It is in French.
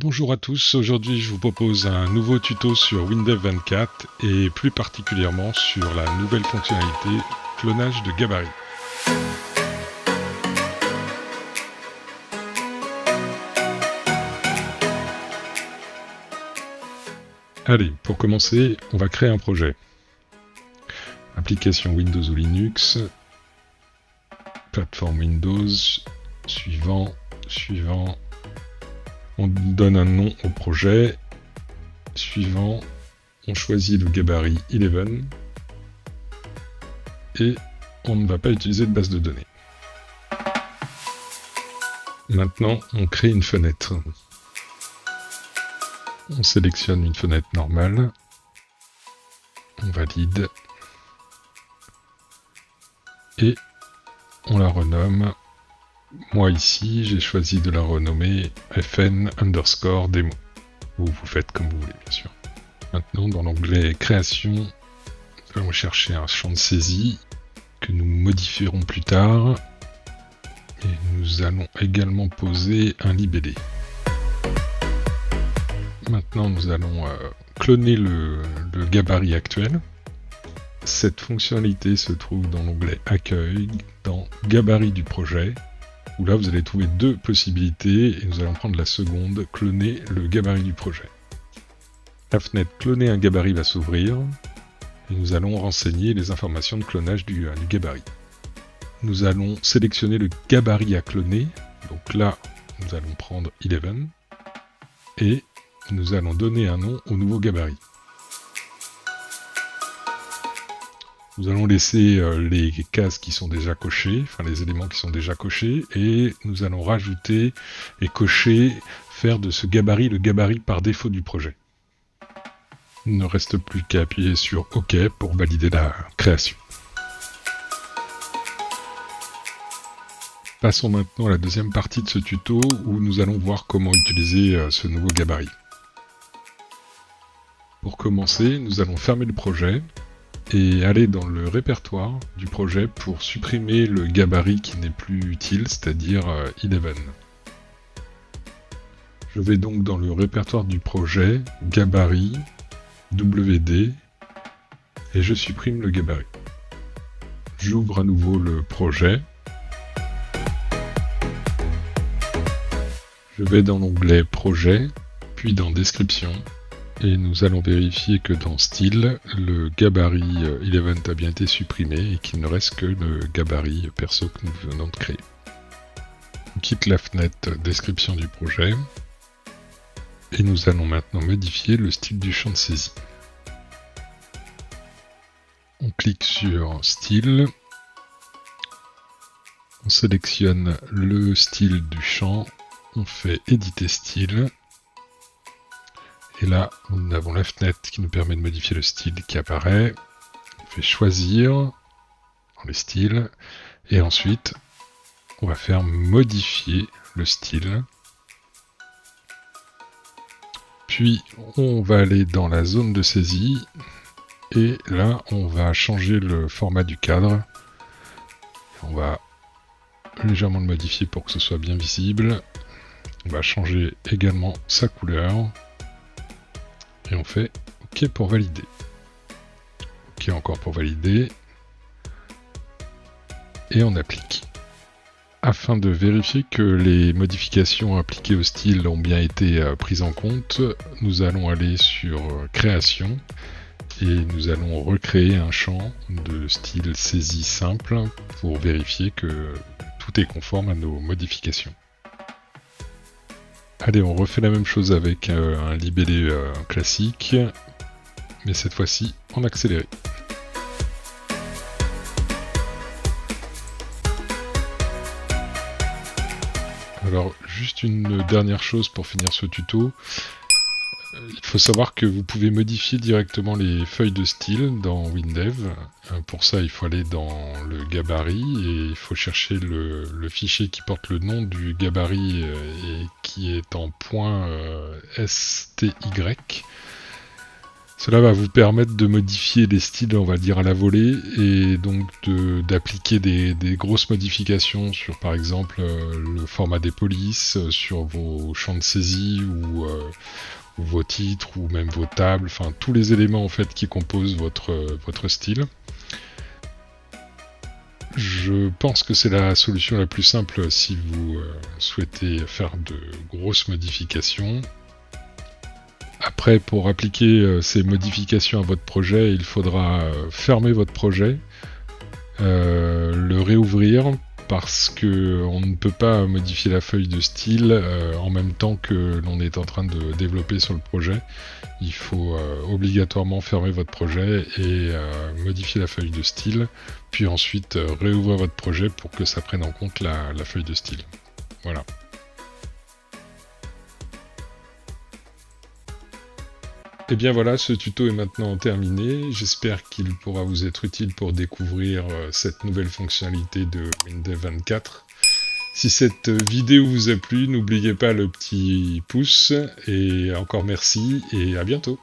Bonjour à tous, aujourd'hui je vous propose un nouveau tuto sur Windev 24 et plus particulièrement sur la nouvelle fonctionnalité clonage de gabarit. Allez, pour commencer, on va créer un projet. Application Windows ou Linux, plateforme Windows, suivant. On donne un nom au projet, suivant, on choisit le gabarit 11 et on ne va pas utiliser de base de données. Maintenant, on crée une fenêtre. On sélectionne une fenêtre normale, on valide et on la renomme. Moi ici, j'ai choisi de la renommer fn_demo. Vous faites comme vous voulez, bien sûr. Maintenant, dans l'onglet Création, nous allons chercher un champ de saisie que nous modifierons plus tard. Et nous allons également poser un libellé. Maintenant, nous allons cloner le gabarit actuel. Cette fonctionnalité se trouve dans l'onglet Accueil, dans Gabarit du projet, où là vous allez trouver deux possibilités, et nous allons prendre la seconde, cloner le gabarit du projet. La fenêtre Cloner un gabarit va s'ouvrir, et nous allons renseigner les informations de clonage du gabarit. Nous allons sélectionner le gabarit à cloner, donc là nous allons prendre 11, et nous allons donner un nom au nouveau gabarit. Nous allons laisser les cases qui sont déjà cochées, enfin les éléments qui sont déjà cochés, et nous allons rajouter et cocher, faire de ce gabarit le gabarit par défaut du projet. Il ne reste plus qu'à appuyer sur OK pour valider la création. Passons maintenant à la deuxième partie de ce tuto où nous allons voir comment utiliser ce nouveau gabarit. Pour commencer, nous allons fermer le projet et aller dans le répertoire du projet pour supprimer le gabarit qui n'est plus utile, c'est-à-dire 11. Je vais donc dans le répertoire du projet, gabarit, WD, et je supprime le gabarit. J'ouvre à nouveau le projet. Je vais dans l'onglet Projet, puis dans Description, et nous allons vérifier que dans Style, le gabarit 11 a bien été supprimé et qu'il ne reste que le gabarit perso que nous venons de créer. On quitte la fenêtre Description du projet, et nous allons maintenant modifier le style du champ de saisie. On clique sur Style, on sélectionne le style du champ, on fait Éditer style, et là nous avons la fenêtre qui nous permet de modifier le style qui apparaît. On fait Choisir dans les styles, et ensuite on va faire Modifier le style. Puis on va aller dans la zone de saisie, et là on va changer le format du cadre. On va légèrement le modifier pour que ce soit bien visible. On va changer également sa couleur. Et on fait OK pour valider. OK encore pour valider. Et on applique. Afin de vérifier que les modifications appliquées au style ont bien été prises en compte, nous allons aller sur Création et nous allons recréer un champ de style saisie simple pour vérifier que tout est conforme à nos modifications. Allez, on refait la même chose avec un libellé classique, mais cette fois-ci en accéléré. Alors, juste une dernière chose pour finir ce tuto. Il faut savoir que vous pouvez modifier directement les feuilles de style dans Windev. Pour ça, il faut aller dans le gabarit et il faut chercher le fichier qui porte le nom du gabarit et qui est en .sty. Cela va vous permettre de modifier les styles, on va dire, à la volée, et donc d'appliquer des grosses modifications sur, par exemple, le format des polices, sur vos champs de saisie, ou vos titres, ou même vos tables, enfin, tous les éléments, en fait, qui composent votre style. Je pense que c'est la solution la plus simple si vous souhaitez faire de grosses modifications. Après, pour appliquer ces modifications à votre projet, il faudra fermer votre projet, le réouvrir, parce que on ne peut pas modifier la feuille de style en même temps que l'on est en train de développer sur le projet. Il faut obligatoirement fermer votre projet et modifier la feuille de style, puis ensuite réouvrir votre projet pour que ça prenne en compte la feuille de style. Voilà. Et bien voilà, ce tuto est maintenant terminé. J'espère qu'il pourra vous être utile pour découvrir cette nouvelle fonctionnalité de Windows 24. Si cette vidéo vous a plu, n'oubliez pas le petit pouce, et encore merci, et à bientôt.